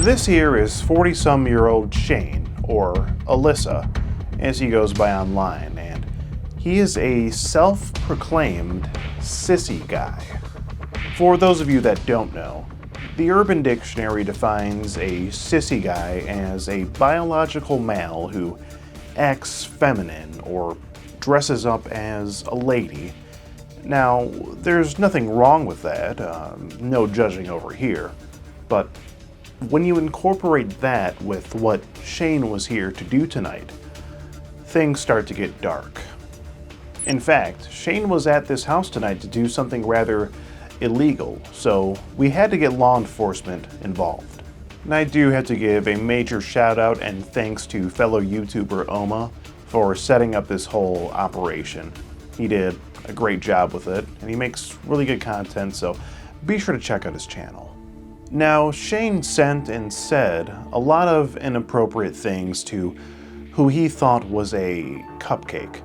This here is 40-some-year-old Shane, or Alyssa, as he goes by online, and he is a self-proclaimed sissy guy. For those of you that don't know, the Urban Dictionary defines a sissy guy as a biological male who acts feminine or dresses up as a lady. Now, there's nothing wrong with that, no judging over here, but when you incorporate that with what Shane was here to do tonight, things start to get dark. In fact, Shane was at this house tonight to do something rather illegal, so we had to get law enforcement involved. And I do have to give a major shout out and thanks to fellow YouTuber Oma for setting up this whole operation. He did a great job with it, and he makes really good content, so be sure to check out his channel. Now, Shane sent and said a lot of inappropriate things to who he thought was a cupcake.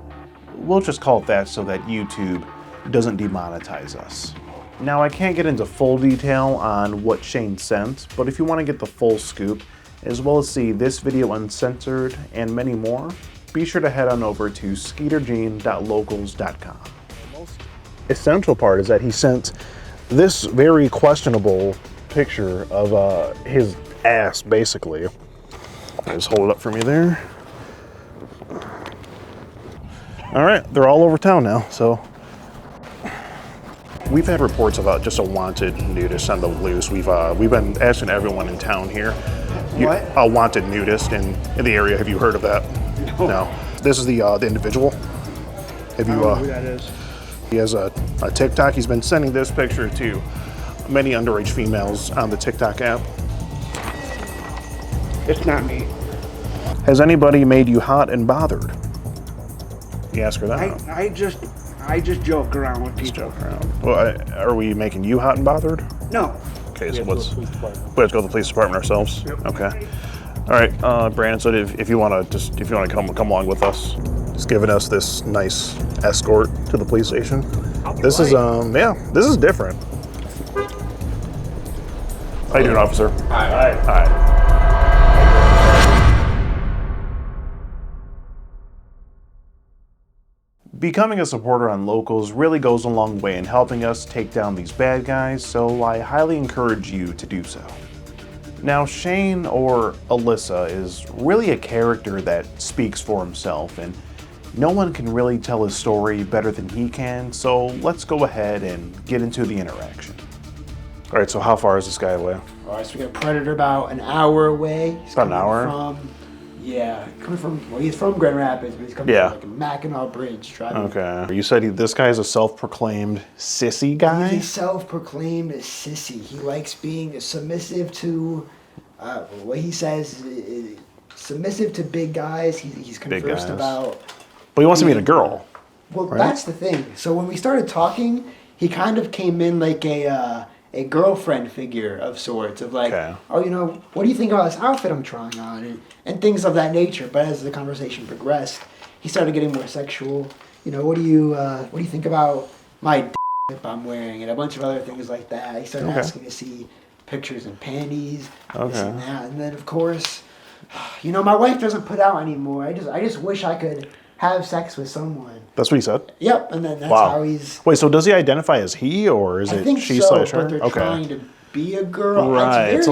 We'll just call it that so that YouTube doesn't demonetize us. Now, I can't get into full detail on what Shane sent, but if you want to get the full scoop, as well as see this video uncensored and many more, be sure to head on over to skeetergene.locals.com. The most essential part is that he sent this very questionable picture of his ass, basically. Just hold it up for me there. All right, they're all over town now, so. We've had reports about just a wanted nudist on the loose. We've been asking everyone in town here. What? A wanted nudist in the area. Have you heard of that? No. This is the individual. Have you? I don't know who that is. He has a TikTok. He's been sending this picture to many underage females on the TikTok app. It's not me. Has anybody made you hot and bothered? You ask her that. I just joke around with people. Joke around. Well, are we making you hot and bothered? No. Okay, so we have to go to the police department ourselves. Yep. Okay. All right, Brandon. So if you want to come along with us, just giving us this nice escort to the police station. This is this is different. How you doing, officer? Hi. Hi. Becoming a supporter on Locals really goes a long way in helping us take down these bad guys, so I highly encourage you to do so. Now, Shane, or Alyssa, is really a character that speaks for himself, and no one can really tell his story better than he can, so let's go ahead and get into the interaction. All right, so how far is this guy away? All right, so we got Predator about an hour away. He's About an hour? He's from Grand Rapids, but he's coming Yeah. from like Mackinac Bridge. Driving. Okay. You said this guy is a self-proclaimed sissy guy? He's a self-proclaimed sissy. He likes being submissive to, what he says, submissive to big guys. He's conversed guys. about. But he wants to meet a girl. Well, right? That's the thing. So when we started talking, he kind of came in like a girlfriend figure of sorts, of like, Okay. oh, what do you think about this outfit I'm trying on, and things of that nature. But as the conversation progressed, he started getting more sexual. What do you think about my d I'm wearing, and a bunch of other things like that. He started asking to see pictures and panties, this and that, and then of course, my wife doesn't put out anymore. I just wish I could have sex with someone. That's what he said? Yep, and then that's how he's. Wait, so does he identify as he, or is I it think she so, slash her? but they're trying to be a girl. Right, it's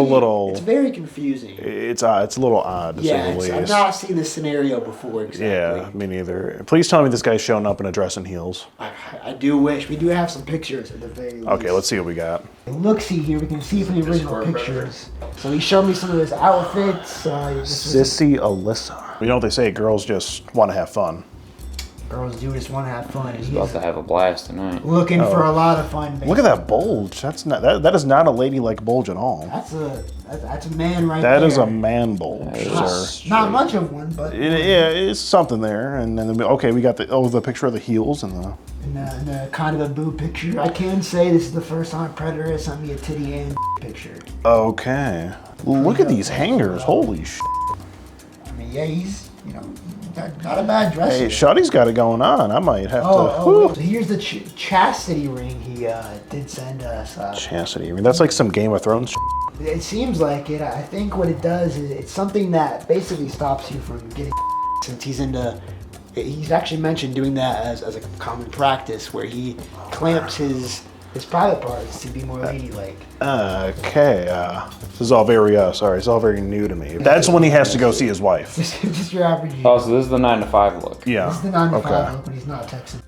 very confusing. It's a little odd, to say the least. I've not seen this scenario before exactly. Yeah, me neither. Please tell me this guy's showing up in a dress and heels. I do wish. We do have some pictures at the very least. Okay, let's see what we got. Look-see here, we can see from the original pictures. So he showed me some of his outfits. Sissy Alyssa. You know what they say, girls just want to have fun. Girls do just want to have fun. He's about to have a blast tonight. Looking for a lot of fun. Basically. Look at that bulge. That is not a ladylike bulge at all. That's a man right there. That is a man bulge, sir. Not much of one, but It's something there. And then we got the picture of the heels and the kind of a boob picture. I can say this is the first time Predator has sent me a titty and picture. Okay. Look at these hangers. Holy shit. I mean, yeah, he's not a bad dress. Hey, Shotty's got it going on. I might have to. So here's the chastity ring he did send us. Chastity ring. That's like some Game of Thrones shit. It seems like it. I think what it does is it's something that basically stops you from getting since he's actually mentioned doing that as a common practice where he clamps his private parts to be more ladylike. Okay, this is all very, sorry, it's all very new to me. That's when he has to go see his wife. Just your average. Oh, so this is the 9 to 5 look. Yeah. This is the 9 to 5 okay. look when he's not texting.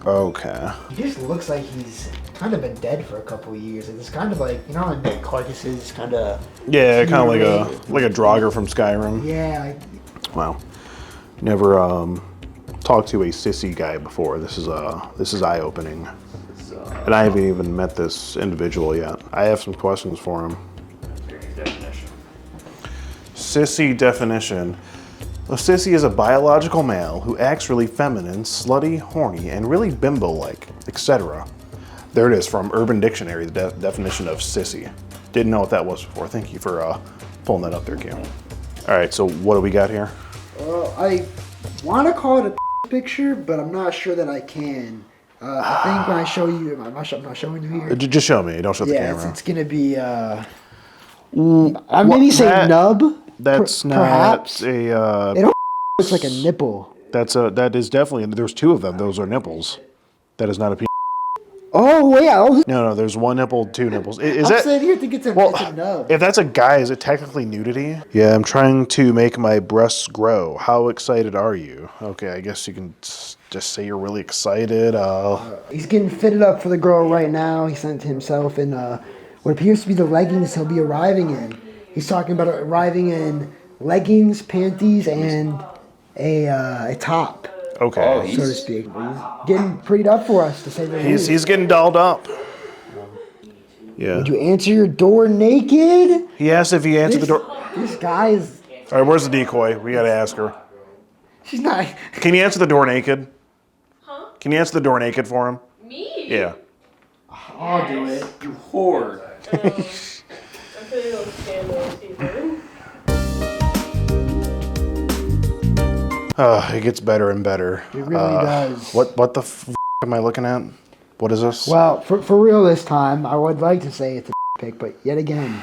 Okay. He just looks like he's kind of been dead for a couple of years. It's kind of like, you know, when dead carcasses kind of. Yeah, kind of like a Draugr from Skyrim. Yeah. Wow. Never talked to a sissy guy before. This is eye-opening. And I haven't even met this individual yet. I have some questions for him. Definition. Sissy definition. A sissy is a biological male who acts really feminine, slutty, horny, and really bimbo-like, etc. There it is from Urban Dictionary, the definition of sissy. Didn't know what that was before. Thank you for pulling that up there, Q. All right, so what do we got here? I want to call it a picture, but I'm not sure that I can. I think when I show you, I'm not showing you here. Just show me. Don't show the Yeah, camera. it's gonna be. I maybe say nub. That's not perhaps. a. It looks like a nipple. That is definitely. There's two of them. Those are nipples. That is not a penis. Oh yeah. Oh, No, there's one nipple, two nipples. Is I'm that? saying here, I think it's a nub. If that's a guy, is it technically nudity? Yeah, I'm trying to make my breasts grow. How excited are you? Okay, I guess you can just say you're really excited. He's getting fitted up for the girl right now. He sent himself in what appears to be the leggings he'll be arriving in. He's talking about arriving in leggings, panties, and a top, Okay. so to speak. He's getting prettied up for us, to say the least. He's getting dolled up. Yeah. Would you answer your door naked? He asked if he answered the door. This guy is. All right, where's the decoy? We gotta ask her. She's not. Can you answer the door naked? Huh? Can you answer the door naked for him? Me? Yeah. I'll do it. You whore. I feel like scandalous either. It gets better and better. It really does. What the f am I looking at? What is this? Well, for real this time, I would like to say it's a pic, but yet again,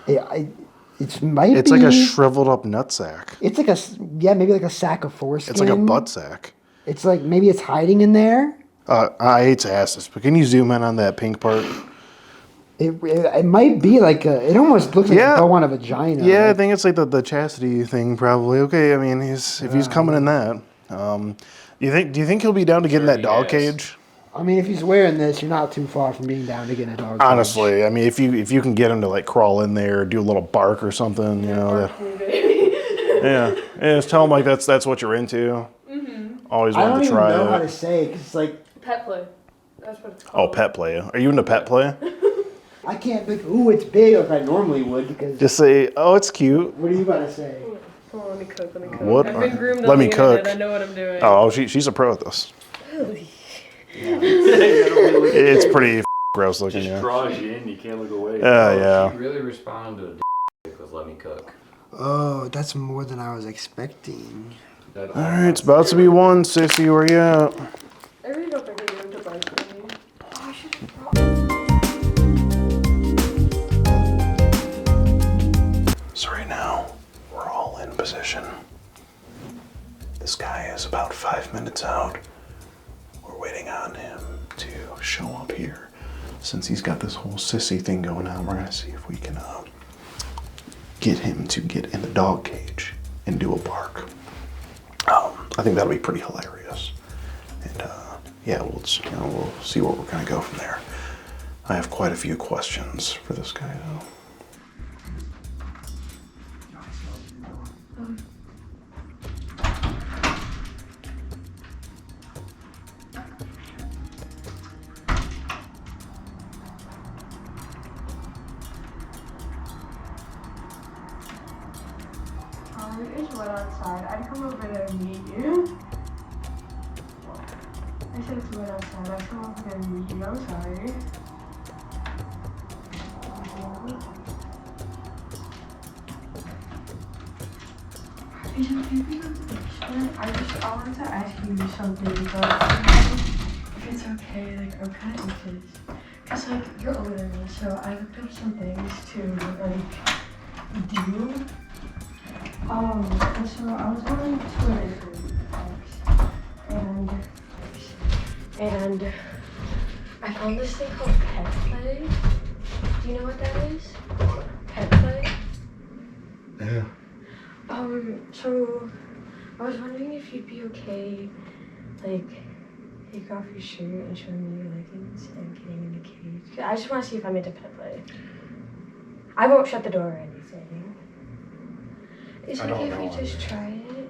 it's like a shriveled up nutsack. It's like maybe like a sack of foreskin. It's like a butt sack. It's like maybe it's hiding in there. I hate to ask this, but can you zoom in on that pink part? It might be like it almost looks like a bow on a vagina. Yeah, I think it's like the chastity thing probably. Okay, I mean if he's coming in that, do you think he'll be down to get in that dog cage? I mean, if he's wearing this, you're not too far from being down to get in a dog cage. Honestly, I mean, if you can get him to like crawl in there, do a little bark or something, you know. Yeah, just tell him like that's what you're into. Mm-hmm. Always wanted to try it. I don't even know how to say it 'cause it's like Pet play. That's what it's called. Oh, pet play. Are you into pet play? I can't think. Ooh, it's big like I normally would because. Just say, oh, it's cute. What are you about to say? Come on, let me cook. What? I've been groomed Let on me the cook. internet. I know what I'm doing. Oh, she's a pro at this. It's pretty gross looking. Just Yeah. draws you in, you can't look away. Yeah. She really responded to a with "Let me cook." Oh, that's more than I was expecting. All right, it's about to be one, sissy. Where you at? I really don't think I'm going to buy for me. Oh, I should have brought. So right now, we're all in position. This guy is about 5 minutes out. We're waiting on him to show up here. Since he's got this whole sissy thing going on, we're gonna see if we can get him to get in the dog cage and do a bark. I think that'll be pretty hilarious. And yeah, we'll see where we're gonna go from there. I have quite a few questions for this guy though. It's wet outside. I'd come over there and meet you. I said it's wet outside. I'd come over there and meet you. I'm sorry. Is it maybe not the basement? I wanted to ask you something, but if it's okay, like I'm kind of anxious. it's like you're older than me, so I looked up some things to like do. And so I was on Twitter, and I found this thing called pet play. Do you know what that is? Pet play? Yeah. So I was wondering if you'd be okay, like, take off your shirt and show me your leggings and getting in the cage. I just want to see if I'm into pet play. I won't shut the door or anything. Is it okay if we just try it?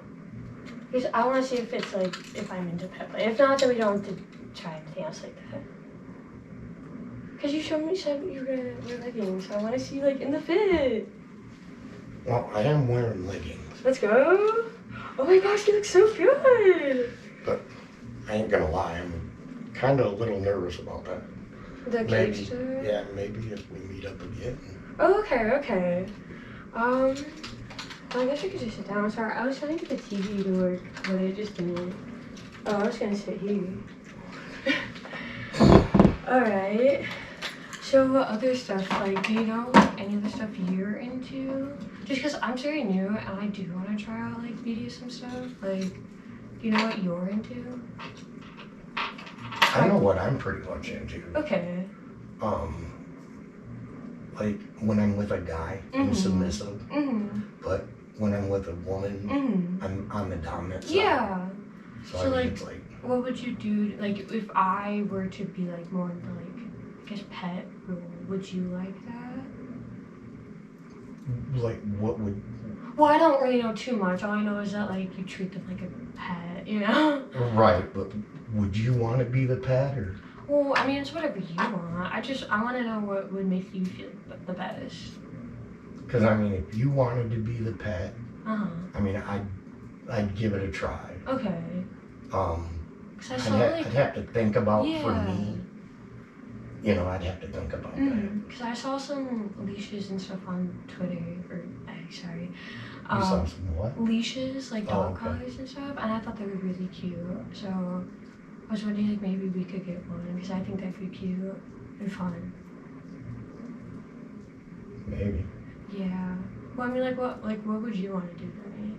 Because I want to see if it's like, if I'm into pet play. If not, then we don't have to try anything else like that. Because you showed me some you were gonna wear leggings, so I want to see like in the fit. Well, I am wearing leggings. Let's go. Oh my gosh, you look so good. But I ain't gonna lie, I'm kind of a little nervous about that. The Maybe, cage store? yeah, maybe if we meet up again. Oh, okay. Well, I guess we could just sit down. Sorry, I was trying to get the TV to work, but it just didn't. Oh, I was gonna sit here. Alright. So what other stuff, like, do you know any of the stuff you're into? Just because I'm very new and I do want to try out, like, BDSM stuff. Like, do you know what you're into? I know what I'm pretty much into. Okay. Like when I'm with a guy, I'm submissive. But when I'm with a woman, I'm on the dominant side. Yeah. So So, I mean, like, it's like, what would you do, like, if I were to be, like, more into, like, I guess pet role, would you like that? what would? Well, I don't really know too much. All I know is that, like, you treat them like a pet, you know? Right, but would you want to be the pet or? Well, I mean, it's whatever you want. I want to know what would make you feel the best. Because I mean, if you wanted to be the pet, Uh-huh. I mean, I'd give it a try. Okay. 'Cause I saw, I'd have to think about for Yeah. me. You know, I'd have to think about that. Because I saw some leashes and stuff on Twitter, or X, sorry. You saw some what? Leashes, like dog okay. collars and stuff, and I thought they were really cute. So I was wondering, like, maybe we could get one, because I think that'd be cute and fun. Maybe. Yeah. Well, I mean, what would you want to do for me?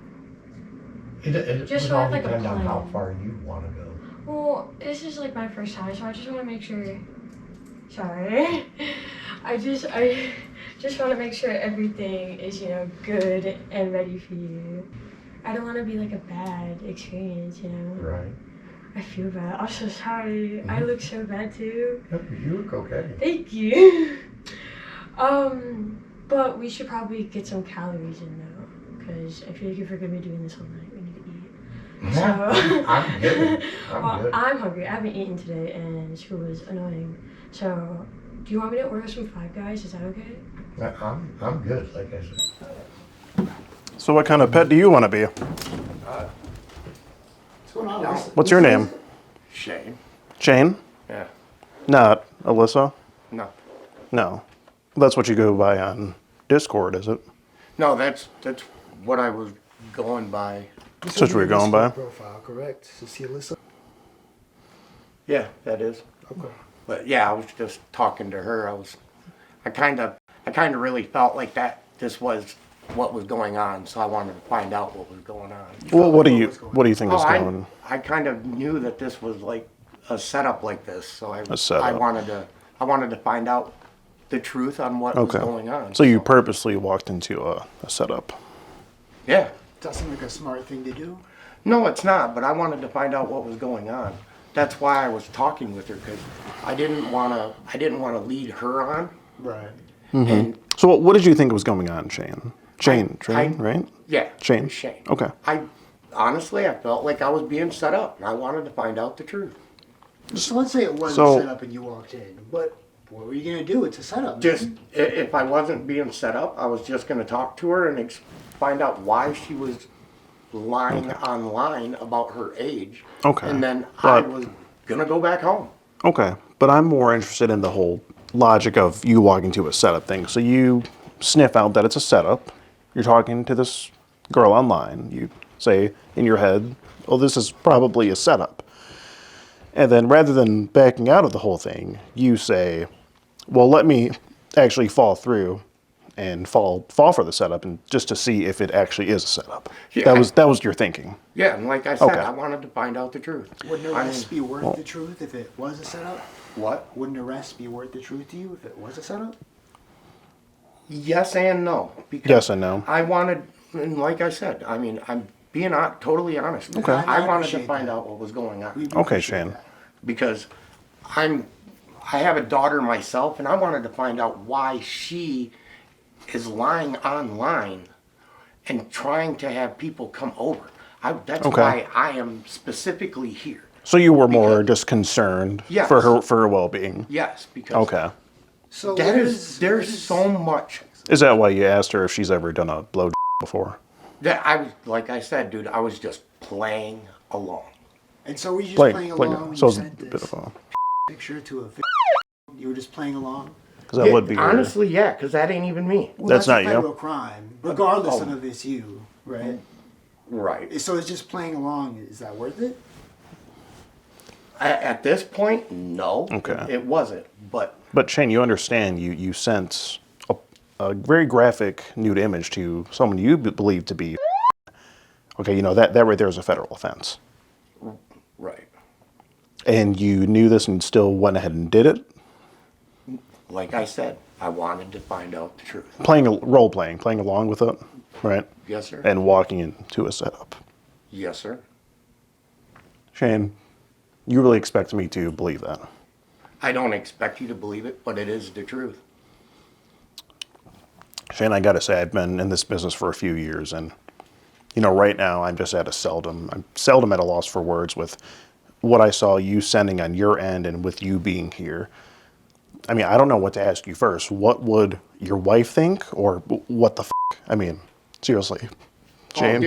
It Just would so I all have, like, a depend on how plan. far you want to go. Well, this is like my first time, so I just want to make sure. Sorry, I just want to make sure everything is, you know, good and ready for you. I don't want to be like a bad experience, you know. Right. I feel bad. I'm so sorry. I look so bad too. Yep, you look okay. Thank you. But we should probably get some calories in though, because I feel like if we're gonna be doing this all night, we need to eat. So I'm good. well, Good. I'm hungry. I haven't eaten today, and school was annoying. So, do you want me to order some Five Guys? Is that okay? I'm good, like I said. So what kind of pet do you want to be? What's going on? Lisa? What's your name? Shane? Shane? Yeah. Not Alyssa? No. No. That's what you go by on Discord, is it? No, that's what I was going by. That's what you were going by? Profile, correct? To see Alyssa? Yeah, that is. Okay. But yeah, I was just talking to her. I kind of really felt like that this was what was going on, so I wanted to find out what was going on. Well, what do you think is Oh, going? I kind of knew that this was like a setup like this, so A setup. I wanted to find out the truth on what was going on. So you purposely walked into a setup. Yeah. That seems like a smart thing to do. No, it's not, but I wanted to find out what was going on. That's why I was talking with her, because I didn't want to lead her on. Right. And So what did you think was going on, Shane? Shane, right? yeah, Shane. Shane. Okay. I honestly felt like I was being set up, and I wanted to find out the truth. So let's say it wasn't So- set up and you walked in. What were you gonna do? It's a setup. Just if I wasn't being set up, I was just going to talk to her and find out why she was lying online about her age. Okay. And then I But- was going to go back home. Okay. But I'm more interested in the whole logic of you walking to a setup thing. So you sniff out that it's a setup. You're talking to this girl online. You say in your head, oh, this is probably a setup. And then rather than backing out of the whole thing, you say, well, let me actually fall through and fall for the setup, and just to see if it actually is a setup. Yeah. That was your thinking. Yeah, and like I said, Okay. I wanted to find out the truth. Wouldn't I arrest mean, be worth the truth if it was a setup? what? Wouldn't arrest be worth the truth to you if it was a setup? Yes and no. Because Yes and no. I wanted, and like I said, I mean, I'm being totally honest. Okay. I wanted to appreciate find that. out what was going on. We Okay, appreciate Shane. that. Because I have a daughter myself, and I wanted to find out why she is lying online and trying to have people come over. That's Okay. why I am specifically here. So you were more just concerned Yes. for her well-being. Yes, because Okay. So there's so much Is that why you asked her if she's ever done a blow before? that I was, like I said, dude, I was just playing along. And so were you just playing along when so you it's a sent bit this of a, picture to a you were just playing along? because that would be weird. honestly, yeah, because that ain't even me. Well, That's not a you. federal crime, regardless Oh. of if it's you, right? Right. So it's just playing along. Is that worth it? At this point, no. Okay. It wasn't. But But Shane, you understand you sent a very graphic nude image to someone you believe to be. Okay, that right there is a federal offense. right. And you knew this and still went ahead and did it? Like I said, I wanted to find out the truth. Role playing, playing along with it, right? Yes, sir. And walking into a setup. Yes, sir. Shane, you really expect me to believe that? I don't expect you to believe it, but it is the truth. Shane, I gotta say, I've been in this business for a few years, and right now I'm seldom at a loss for words with what I saw you sending on your end and with you being here. I mean, I don't know what to ask you first. What would your wife think, or what the f? I mean, seriously, Shane. Oh,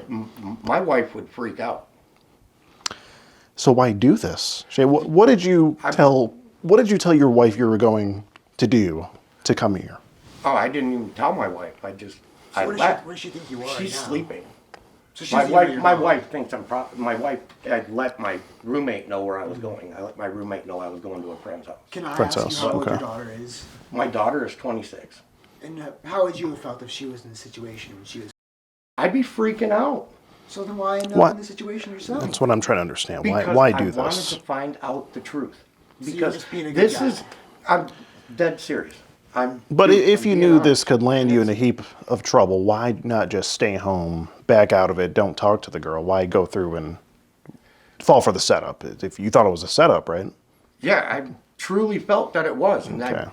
dude, my wife would freak out. So why do this, Shane? What did you tell? What did you tell your wife you were going to do to come here? Oh, I didn't even tell my wife. I Where left. does she think you are? She's right now? sleeping. So she's My wife thinks I'm my wife had let my roommate know where I was going. I let my roommate know I was going to a friend's house. Can I Friend's ask house, you how old okay. your daughter is? My daughter is 26. And how would you have felt if she was in the situation when she was? I'd be freaking out. So then why end What? up in the situation yourself? That's what I'm trying to understand. Because Why I do wanted this? to find out the truth. So you're Because just being a good this guy. is, I'm dead serious. But if you I'm knew being this honest. could land you in a heap of trouble, why not just stay home, back out of it, don't talk to the girl? Why go through and fall for the setup? If you thought it was a setup, right? Yeah, I truly felt that it was. And Okay.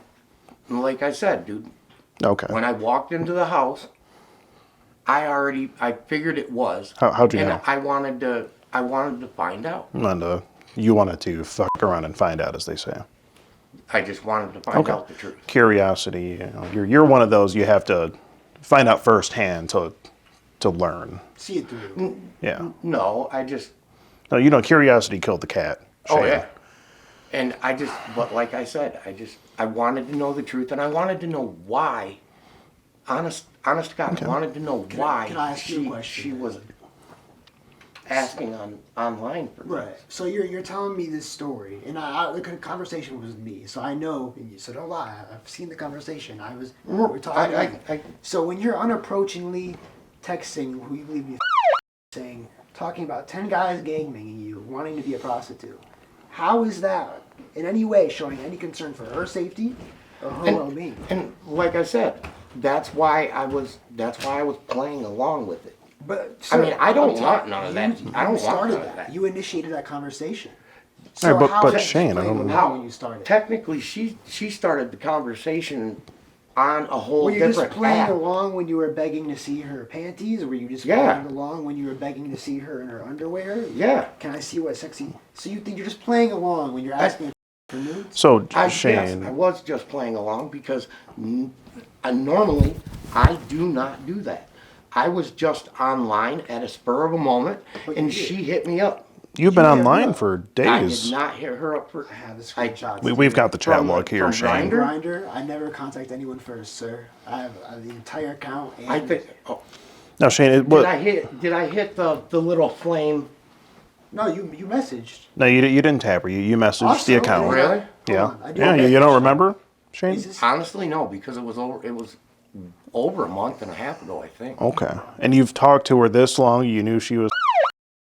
and like I said, dude, Okay. when I walked into the house, I figured it was. How'd you and know? I wanted to find out. And you wanted to fuck around and find out, as they say. I just wanted to find out the truth. Curiosity. You're one of those you have to find out firsthand to learn. See it through. Yeah. No, No, curiosity killed the cat. oh Shane. yeah. And but like I said, I wanted to know the truth, and I wanted to know why. Honest to God, I wanted to know why can I ask you a question she then? was asking online for this. Right. So you're telling me this story, and the conversation was with me, so I know. So don't lie. I've seen the conversation. We're talking. So when you're unapproachingly texting, who you believe me, saying, talking about 10 guys gangbanging you, wanting to be a prostitute, how is that in any way showing any concern for her safety or her well-being? And like I said, that's why I was playing along with it. But I mean, I don't I'm want none of that. You I don't want started none of that. You initiated that conversation. Right, but how is she Shane, I playing don't know. along when you started? Technically, she started the conversation on a whole Were you different just playing app. along when you were begging to see her panties, or were you just Yeah. playing along when you were begging to see her in her underwear? Yeah. Can I see what sexy? So you think you're just playing along when you're asking for nudes? So Yes, Shane, I was just playing along because normally I do not do that. I was just online at a spur of a moment, But and you did. she hit me up. you've been you online never- for I days. did not hit her up for. I have the screenshots. We've got the chat From- log here, from Shane. Grindr? Grinder. I never contact anyone first, sir. I have the entire account. And I think. Oh, Now, Shane, did I hit the little flame? No, you messaged. No, you didn't tap her. You messaged Awesome, the account. okay. Really? Hold Yeah. on, I do Yeah. have You that don't screenshot. remember? Shane? Is this- Honestly, no, because it was over a month and a half ago, I think. Okay. And you've talked to her this long. You knew she was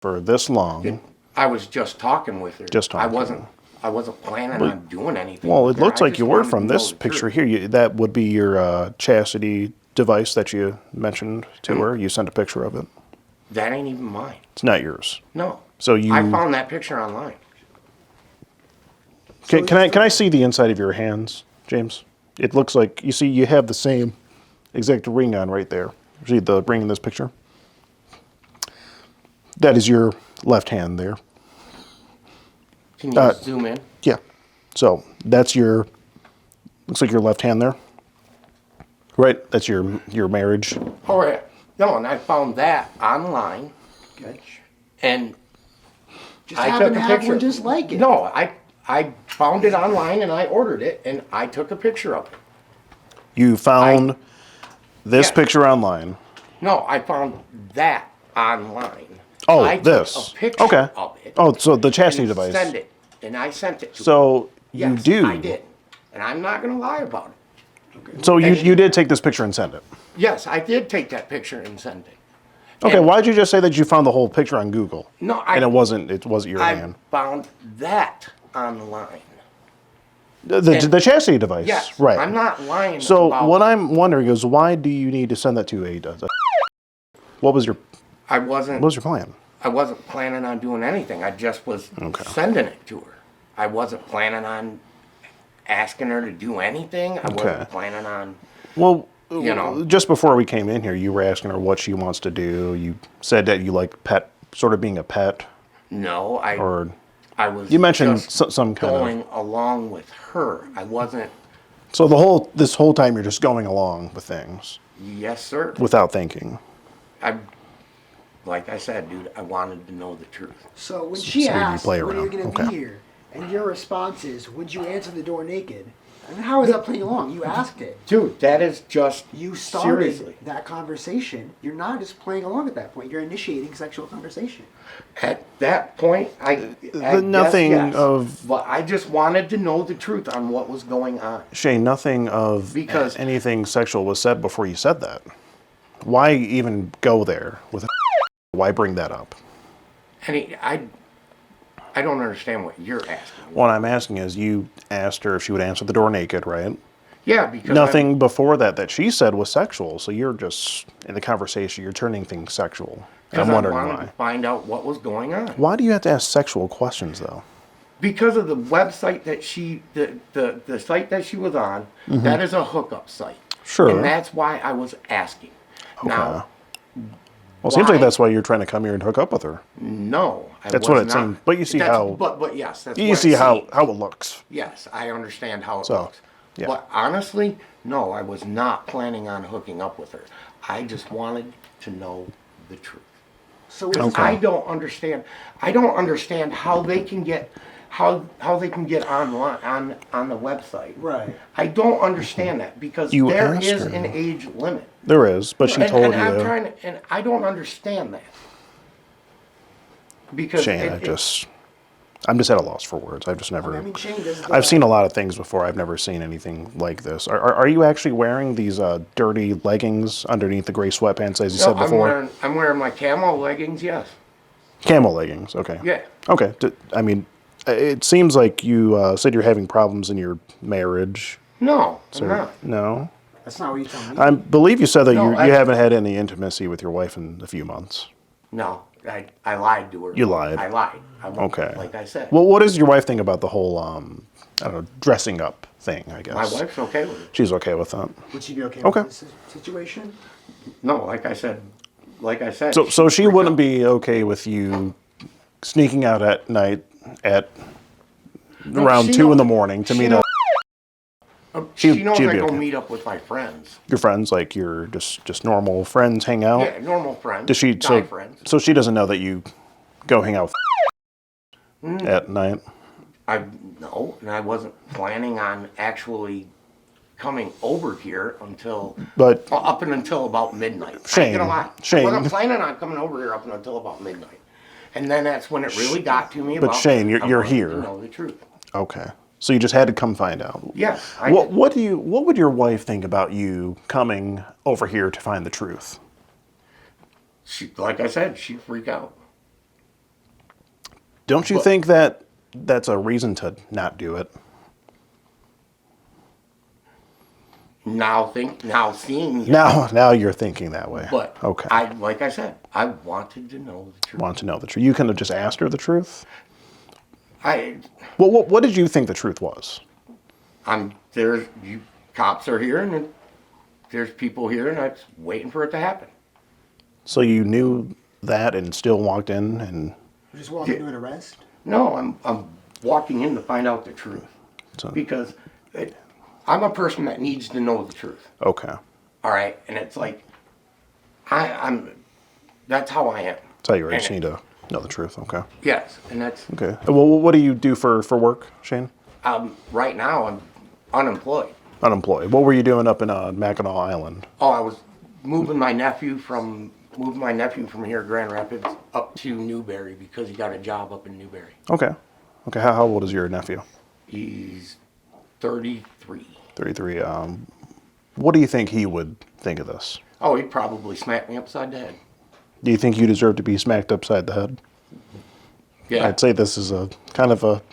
for this long. I was just talking with her. Just talking. I wasn't planning on doing anything. Well, with it her. looks I like just you were wanted from to know this the picture truth. here. That would be your chastity device that you mentioned to her. You sent a picture of it. That ain't even mine. It's not yours. No. So you I found that picture online. can I see the inside of your hands, James? It looks like you have the same exact ring on right there. See the ring in this picture? That is your left hand there. Can you zoom in? Yeah. So that's looks like your left hand there. Right? That's your marriage. Oh, yeah. No, and I found that online, and Just I happen took to a have picture. one just like it. No, I found it online and I ordered it and I took a picture of it. You found this Yeah. picture online. No, I found that online. Oh, I took this. a picture Okay. of it. Oh, so the chastity and device. Send it, and I sent it to her. So you Yes, do. I did, and I'm not going to lie about it. So And you did take this picture and send it. Yes, I did take that picture and send it. Okay, And- why'd you just say that you found the whole picture on Google? No, And it wasn't your I hand. found that online. The chastity device. Yes, Right. I'm not lying. So about, what I'm wondering is why do you need to send that to a what was your I wasn't. plan? I wasn't planning on doing anything. I just was Okay. sending it to her. I wasn't planning on asking her to do anything. I Okay. wasn't planning on. Well, You know. just before we came in here, you were asking her what she wants to do. You said that you like sort of being a pet, No, or I was. you mentioned just some kind of. going along with her. I wasn't. So this whole time you're just going along with things Yes, sir. without thinking. Like I said, dude, I wanted to know the truth. So when she So you asked, play when are you around. going to Okay. be here? And your response is, would you answer the door naked? I mean, how is that playing along? You asked it. Dude, that is just You started seriously. that conversation. You're not just playing along at that point. You're initiating sexual conversation. At that point, I guess nothing yes. of- But I just wanted to know the truth on what was going on. Shane, nothing of Because- anything sexual was said before you said that. Why even go there with? Why bring that up? And I don't understand what you're asking. What I'm asking is, you asked her if she would answer the door naked, right? Yeah, because Nothing before that she said was sexual. So you're just in the conversation. You're turning things sexual. And I'm I wondering wanted why. to find out what was going on. Why do you have to ask sexual questions, though? Because of the website that the site that she was on, that is a hookup site. Sure. And that's why I was asking. Now, Well, it seems like why? that's why you're trying to come here and hook up with her. no, That's was what it not. seemed. But you see That's- how But yes, that's you what see it how seemed. it looks. Yes, I understand how it So, looks. yeah. But honestly, no, I was not planning on hooking up with her. I just wanted to know the truth. So Okay. I don't understand. I don't understand how they can get how they can get online on the website. Right. I don't understand that because You there asked is her. an age limit. There is, but she told and you. I'm trying to, and I don't understand that. Because Shane, I'm just at a loss for words. I've just never. I mean, Shane does I've seen a lot of things before. I've never seen anything like this. Are you actually wearing these dirty leggings underneath the gray sweatpants, as you said before? I'm wearing my camo leggings. Yes. Camel leggings. Okay. Yeah. Okay. I mean, it seems like you said you're having problems in your marriage. No, I'm not. No. That's not what you told me. I believe you said that No, you haven't had any intimacy with your wife in a few months. No, I lied to her. You lied. I lied. I won't, Okay. Like I said. Well, what does your wife think about the whole, I don't know, dressing up thing, I guess? my wife's okay with it. She's okay with that. Would she be okay Okay. with this situation? No, like I said. So she wouldn't be okay with you sneaking out at night at around she 2 in the knows- morning to she meet knows- She- She knows she'd I be go okay. meet up with my friends. your friends, like your just normal friends hang out? Yeah, normal friends. Does she, guy friends. so she doesn't know that you go hang out with at night? No, and I wasn't planning on actually coming over here until But up and until about midnight. I ain't Shane, gonna lie. Shane. I wasn't planning on coming over here up until about midnight. And then that's when it really got to me But about Shane, you're I wanted here. to know the truth. okay. So you just had to come find out. Yes. What would your wife think about you coming over here to find the truth? Like I said, she'd freak out. Don't you think that that's a reason to not do it? Now seeing you. Now you're thinking that way. But okay. like I said, I wanted to know the truth. Want to know the truth. You could have just asked her the truth. I What did you think the truth was? there's cops are here and there's people here and I'm waiting for it to happen. So you knew that and still walked in and You just walking into an arrest? No, I'm walking in to find out the truth because I'm a person that needs to know the truth. okay. All right, and it's like that's how I am. That's how you just need to know the truth. Okay. Yes, and that's Okay. Well, what do you do for work, Shane? right now I'm unemployed. Unemployed. What were you doing up in Mackinac Island? Oh, I was moving my nephew from here, Grand Rapids, up to Newberry because he got a job up in Newberry. Okay. Okay. How old is your nephew? He's 33. 33. What do you think he would think of this? Oh, he'd probably smack me upside the head. Do you think you deserve to be smacked upside the head? Yeah. I'd say this is a kind of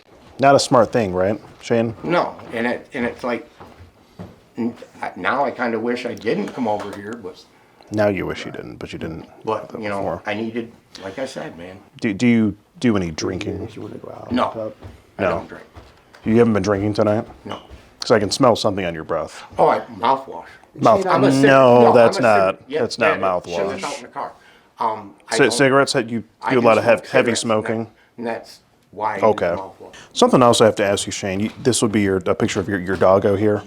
not a smart thing, right, Shane? No, and it's like now I kind of wish I didn't come over here, but Now you wish you didn't, but you didn't. you know before. I needed, like I said, man. Do you do any drinking? No, I No. don't drink. You haven't been drinking tonight? No. Because I can smell something on your breath. Oh, mouthwash. Mouth. I'm a No, that's I'm a not. yeah, That's not Shouldn't have out in mouthwash. the car. I don't- Cigarettes? You do I a can lot of smoke heavy cigarettes, smoking. and that's why I use Okay. mouthwash. Something else I have to ask you, Shane. This would be a picture of your doggo here.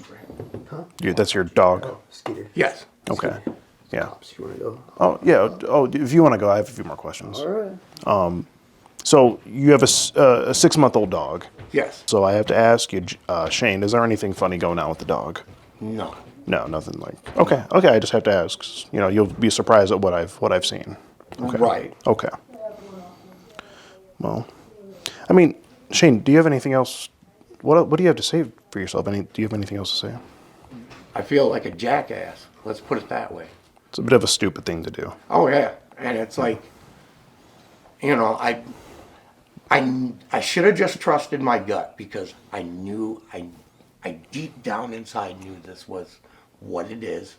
That's your dog. Skeeter. Yes. Okay. Yeah. You want to go? Oh yeah. Oh, if you want to go, I have a few more questions. All right. So you have a 6-month-old dog. Yes. So I have to ask you, Shane, is there anything funny going on with the dog? No. No, nothing like. Okay. I just have to ask. 'Cause, you'll be surprised at what I've seen. Okay. Right. Okay. Well, I mean, Shane, do you have anything else? What do you have to say for yourself? Do you have anything else to say? I feel like a jackass. Let's put it that way. It's a bit of a stupid thing to do. Oh yeah, and it's like, I should have just trusted my gut because I knew I deep down inside knew this was what it is,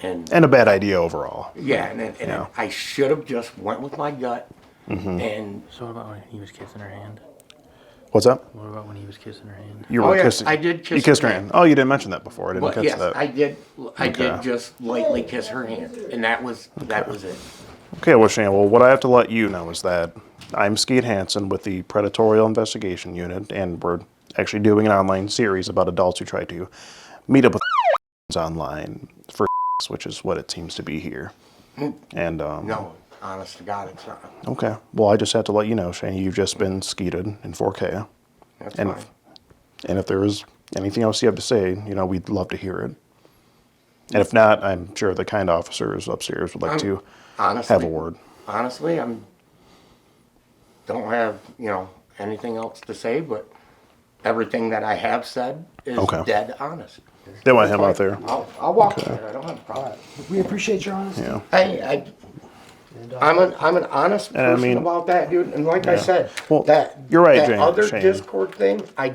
and And a bad idea overall. yeah, and Yeah. I should have just went with my gut, Mm-hmm. and So what about when he was kissing her hand? What's up? What about when he was kissing her hand? You Oh, were yeah, kissing. I did kiss You kissed her her hand. hand. Oh, you didn't mention that before. I didn't but catch yes, that. I did Okay. just lightly kiss her hand, and that was it. Okay, well, Shane, what I have to let you know is that I'm Skeet Hansen with the Predatorial Investigation Unit, and we're actually doing an online series about adults who try to meet up with online for which is what it seems to be here. And No, honest to God, it's not. okay, well, I just have to let you know, Shane, you've just been skeeted in 4K, That's and fine. and if there is anything else you have to say, we'd love to hear it. And if not, I'm sure the kind officers upstairs would like to Honestly, have a word. Honestly, don't have anything else to say, but everything that I have said is Okay. dead honest. They want him out there. I'll walk there. I don't have a problem. We appreciate your honesty. Yeah. Hey, I'm an honest And I person mean- about that, dude. And like I said, Well, that you're right, that Jane- other Shane. Discord thing, I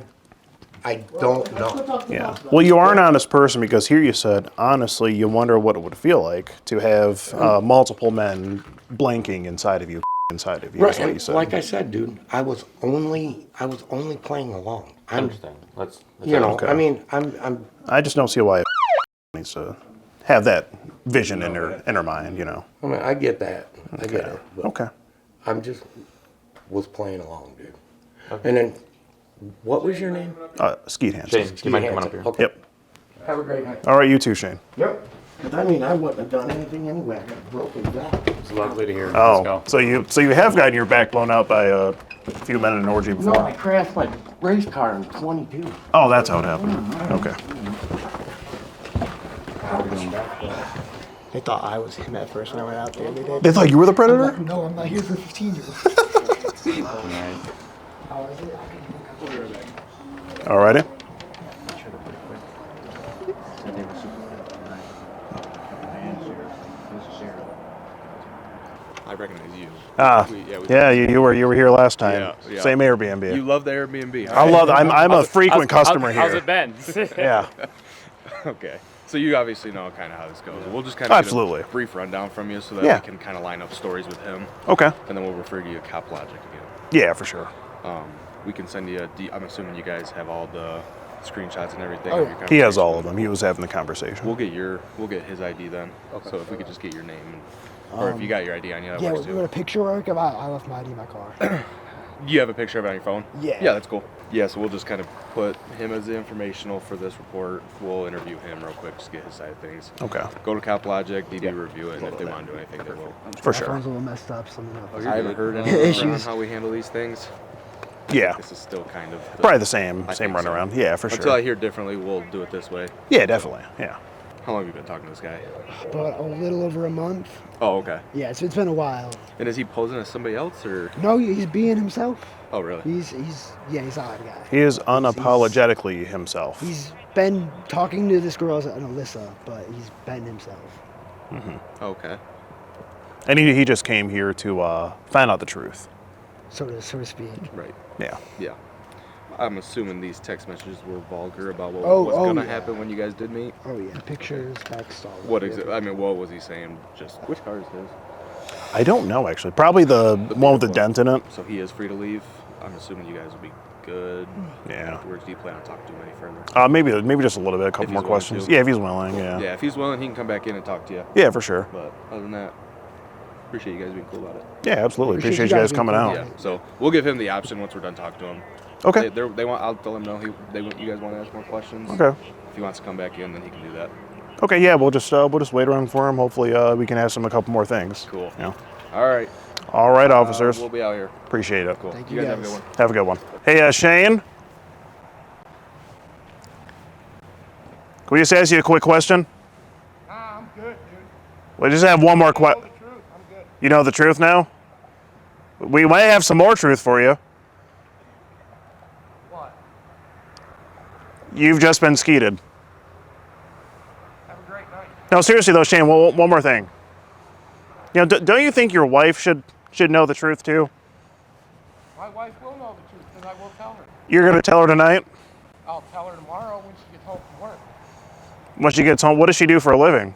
don't know. Yeah. Well, you are an honest person because here you said, honestly, you wonder what it would feel like to have multiple men blanking inside of you. Inside of you. Right, Is what you and said. like I said, dude, I was only playing along. I understand. Let's Okay. I mean, I'm I just don't see why needs to have that vision in her mind. I mean, I get that. I get it. But Okay. I'm just was playing along, dude. And then, what was your name? Skeet Hansen. Shane, do you mind coming up here? Okay. Yep. Have a great night. All right, you too, Shane. Yep. Because I mean, I wouldn't have done anything anyway. I got a broken back. It's lovely to hear. Oh, Let's go. so you have gotten your back blown out by a few men in an orgy No, before. I crashed my race car in 22. Oh, that's how it happened. Okay. They thought I was him at first when I went out there. They did. They thought you were the predator? No, I'm not here for 15 years. Alrighty. I recognize you. Ah, yeah, you were here last time. Yeah, yeah. Same Airbnb. You love the Airbnb. I love. I'm a frequent customer How's here. it been? Yeah. Okay. So you obviously know kind of how this goes. We'll just kind of Absolutely. get a brief rundown from you so that Yeah. we can kind of line up stories with him, Okay. and then we'll refer to you Cop Logic again. Yeah, for sure. We can send you I'm assuming you guys have all the screenshots and everything. Oh, of yeah. your He has conversation. all of them. He was having the conversation. We'll get his ID then. Okay. So if we could just get your name, or if you got your ID on you, that Yeah, works we too. got a picture work. I left my ID in my car. You have a picture of it on your phone? Yeah. Yeah, that's cool. Yeah, so we'll just kind of put him as the informational for this report. We'll interview him real quick, just get his side of things. Okay. Go to Cop Logic, DD review it, and if they want to do anything, they will. For My sure. phone's a little messed up. So I haven't heard Yeah, anything on issues. how we handle these things. Yeah. This is still kind of Probably the same I think runaround. so. Yeah, for Until I sure. hear differently, we'll do it this way. Yeah, definitely. Yeah. How long have you been talking to this guy? But a little over a month. Oh, okay. Yeah, it's been a while. And is he posing as somebody else, or? No, he's being himself. Oh, really? He's an odd guy. He is unapologetically himself. He's been talking to this girl, an Alyssa, but he's been himself. Okay. And he just came here to find out the truth. So to speak. Right. Yeah. Yeah. I'm assuming these text messages were vulgar about what Oh, was going to yeah. happen when you guys did meet. Oh yeah, pictures, text, all that. What was he saying? Just which car is his? I don't know, actually. Probably the one with the dent in it. So he is free to leave. I'm assuming you guys will be good. Yeah. Afterwards, do you plan on talking to him any further? Maybe just a little bit, a couple If more he's willing questions. to. Yeah, if he's willing. Yeah. Yeah, if he's willing, he can come back in and talk to you. Yeah, for sure. But other than that, appreciate you guys being cool about it. Yeah, absolutely. Appreciate Appreciate you you guys guys coming being out. cool. Yeah. So we'll give him the option once we're done talking to him. Okay. They want. I'll tell him no. You guys want to ask more questions? Okay. If he wants to come back in, then he can do that. Okay. Yeah, we'll just wait around for him. Hopefully, we can ask him a couple more things. Cool. Yeah. All right. All right, officers. We'll be out here. Appreciate it. Cool. Thank you you guys have a guys. good one. Have a good one. Hey, Shane. Can we just ask you a quick question? Nah, I'm good, dude. We just have one more question. The truth, I'm good. You know the truth now? We might have some more truth for you. What? You've just been skeeted. Have a great night. No, seriously though, Shane. One more thing. You know, don't you think your wife should know the truth too? My wife will know the truth, and I will tell her. You're gonna tell her tonight I'll tell her tomorrow when she gets home from work. when she gets home. What does she do for a living?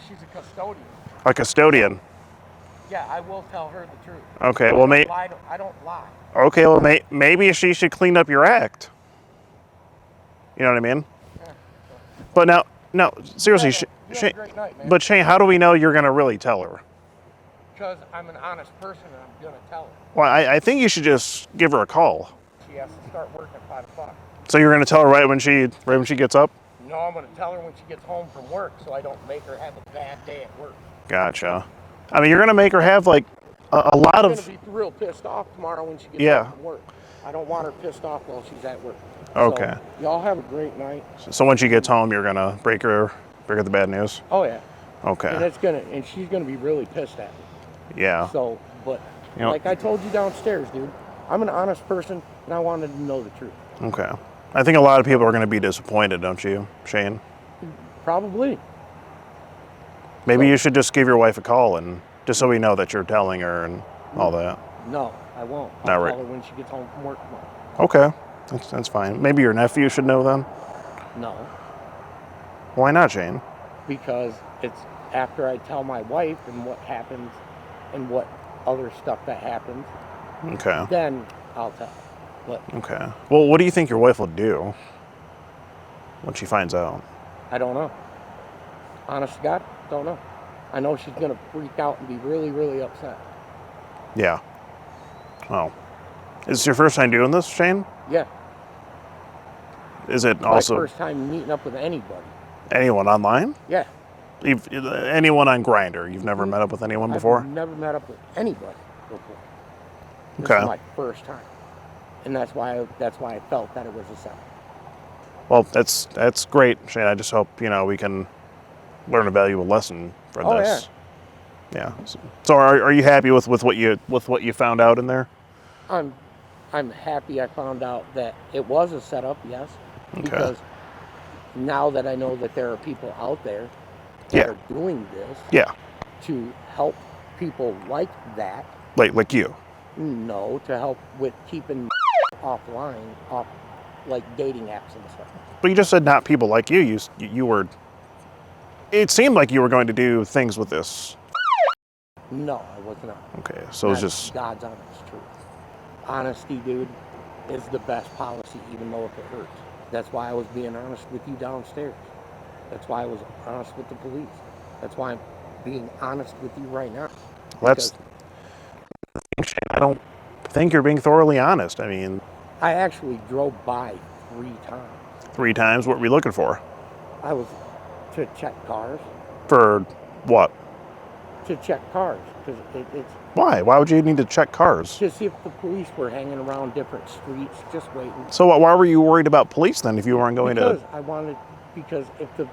She's a custodian. A custodian. Yeah, I will tell her the truth. Okay. Well, I don't lie. Okay. Well, maybe she should clean up your act. You know what I mean? But now, no, seriously, You have a great night, man. but Shane, how do we know you're gonna really tell her? Because I'm an honest person and I'm going to tell her. Well, I think you should just give her a call. She has to start work at 5 o'clock. So you're gonna tell her right when she gets up? No, I'm going to tell her when she gets home from work so I don't make her have a bad day at work. Gotcha. I mean, you're gonna make her have like a lot I'm going of. to be real pissed off tomorrow when she gets Yeah. home from work. I don't want her pissed off while she's at work. Okay. So, y'all have a great night. So when she gets home, you're gonna break her the bad news. Oh, yeah. And Okay. and she's going to be really pissed at me. Yeah. So, but You know- like I told you downstairs, dude, I'm an honest person and I wanted to know the truth. Okay. I think a lot of people are gonna be disappointed, don't you, Shane? Probably. Maybe you should just give your wife a call and just so we know that you're telling her and all that. No, I won't. Not I'll right. tell her when she gets home from work tomorrow. Okay. That's fine. Maybe your nephew should know then. No, Why not, Shane? because it's after I tell my wife and what happens and what other stuff that happens, Okay. then I'll tell. But Okay. Well, what do you think your wife will do when she finds out? I don't know. Honest to God, don't know. I know she's gonna freak out and be really, really upset. Yeah. Oh. Is this your first time doing this, Shane? Yeah, Is it my also first time meeting up with anybody. anyone online? Yeah. Anyone on Grindr? You've never met up with anyone before? I've never met up with anybody before. This Okay. is my first time, and that's why I felt that it was a setup. Well, that's great, Shane. I just hope we can learn a valuable lesson from Oh, this. Yeah. So are you happy with what you found out in there? I'm I'm happy I found out that it was a setup, yes. Okay. Because now that I know that there are people out there that Yeah. are doing this Yeah. to help people like that, Like you. no, to help with keeping offline, off like dating apps and stuff. But you just said not people like you. You were. It seemed like you were going to do things with this. No, I was not. Okay, so it's That's just. God's honest truth. Honesty, dude, is the best policy, even though if it hurts. That's why I was being honest with you downstairs. That's why I was honest with the police. That's why I'm being honest with you right now. That's. I don't think you're being thoroughly honest. I mean, I actually drove by 3 times. 3 times. What were we looking for? I was to check cars. For what? To check cars, because it's Why? Why would you need to check cars? to see if the police were hanging around different streets, just waiting. So why were you worried about police then if you weren't going Because to? because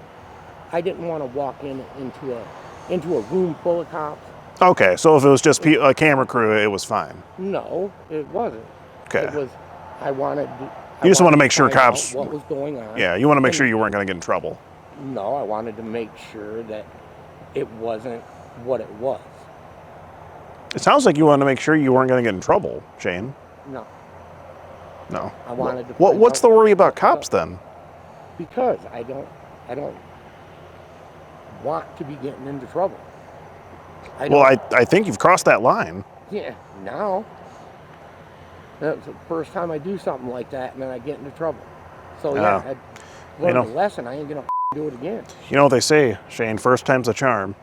I didn't want to walk into a room full of cops. Okay, so if it was just a camera crew, it was fine. No, it wasn't. Okay. It was. I wanted. You just want to make to sure find out cops. what was going on. Yeah, you want to make And- sure you weren't going to get in trouble. No, I wanted to make sure that it wasn't what it was. It sounds like you wanted to make sure you weren't going to get in trouble, Shane. No, No. I wanted to. What's the worry about cops then? Because I don't want to be getting into trouble. Well, I think you've crossed that line. Yeah, now. That's the first time I do something like that, and then I get into trouble. So yeah, I learned know- a lesson. I ain't gonna do it again. You know what they say, Shane, first time's a charm.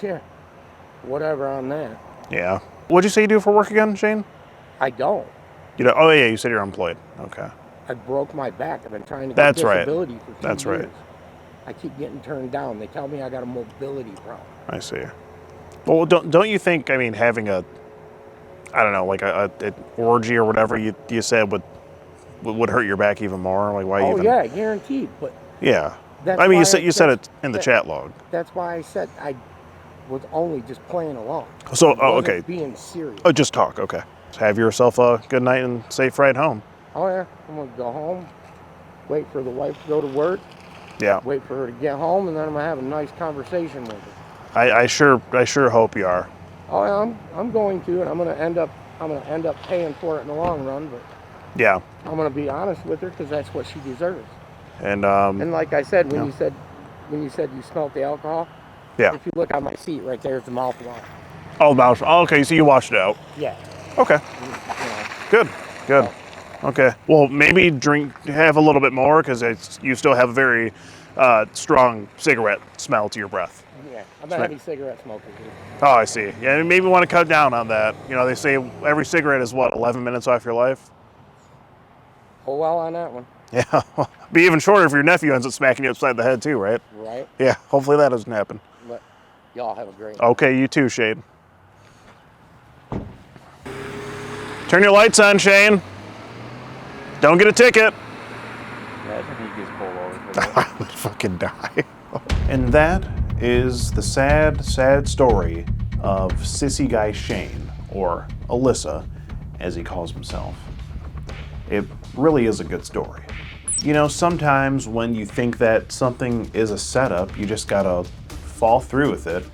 Yeah, whatever on that. Yeah. What'd you say you do for work again, Shane? I don't. You know, oh yeah, you said you're employed. Okay. I broke my back. I've been trying to get That's right. disability for 2 That's right. years. I keep getting turned down. They tell me I got a mobility problem. I see. Well, don't you think? I mean, having I don't know, like an orgy or whatever you said would hurt your back even more. Like why? Oh even? yeah, guaranteed. But Yeah. that's I mean, why you said it in the that- chat log. That's why I said I was only just playing along. So, I wasn't okay. being serious. Oh, just talk. Okay. So have yourself a good night and safe ride home. Oh yeah, I'm gonna go home, wait for the wife to go to work, Yeah. wait for her to get home, and then I'm gonna have a nice conversation with her. I sure hope you are. Oh yeah, I'm going to, and I'm gonna end up paying for it in the long run. But Yeah. I'm gonna be honest with her because that's what she deserves. And And like I said, when yeah. you said you smelled the alcohol, yeah. if you look on my seat right there, it's the mouthwash. Oh, mouse. Oh, okay. So you washed it out. Yeah. Okay. You know. Good. Good. Okay. Well, maybe have a little bit more because you still have a very strong cigarette smell to your breath. Yeah. I'm a heavy cigarette smoker, dude. Oh, I see. Yeah, maybe want to cut down on that. You know, they say every cigarette is what, 11 minutes off your life? Oh well on that one. Yeah. Be even shorter if your nephew ends up smacking you upside the head too, right? Right. Yeah. Hopefully that doesn't happen. But y'all have a great. Okay, you too, Shane. Turn your lights on, Shane. Don't get a ticket. Imagine he gets pulled over for that. I would fucking die. And that is the sad, sad story of Sissy Guy Shane, or Alyssa, as he calls himself. It really is a good story. You know, sometimes when you think that something is a setup, you just gotta fall through with it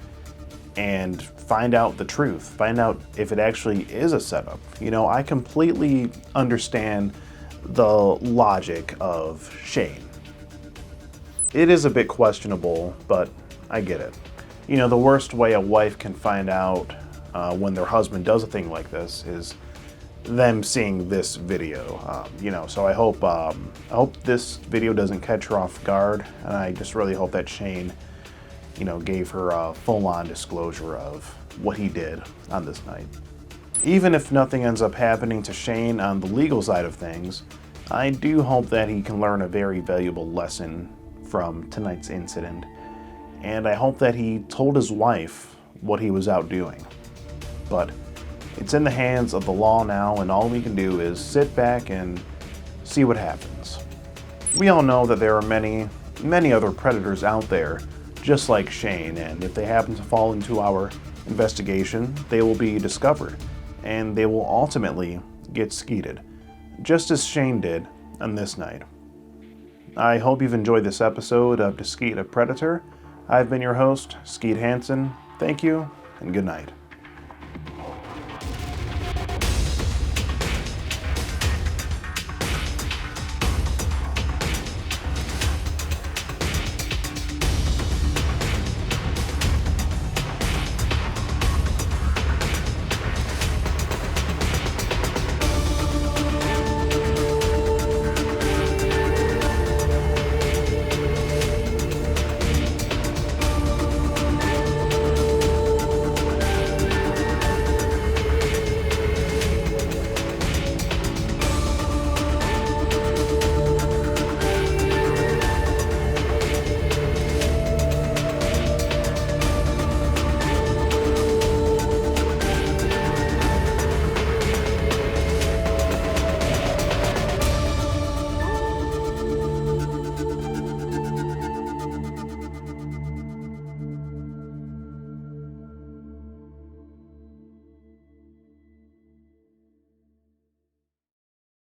and find out the truth, find out if it actually is a setup. You know, I completely understand the logic of Shane. It is a bit questionable, but I get it. You know, the worst way a wife can find out when their husband does a thing like this is them seeing this video. You know, so I hope this video doesn't catch her off guard, and I just really hope that Shane, you know, gave her a full-on disclosure of what he did on this night. Even if nothing ends up happening to Shane on the legal side of things, I do hope that he can learn a very valuable lesson from tonight's incident, and I hope that he told his wife what he was out doing. But it's in the hands of the law now, and all we can do is sit back and see what happens. We all know that there are many, many other predators out there just like Shane, and if they happen to fall into our investigation, they will be discovered, and they will ultimately get skeeted, just as Shane did on this night. I hope you've enjoyed this episode of To Skeet a Predator. I've been your host, Skeet Hansen. Thank you, and good night.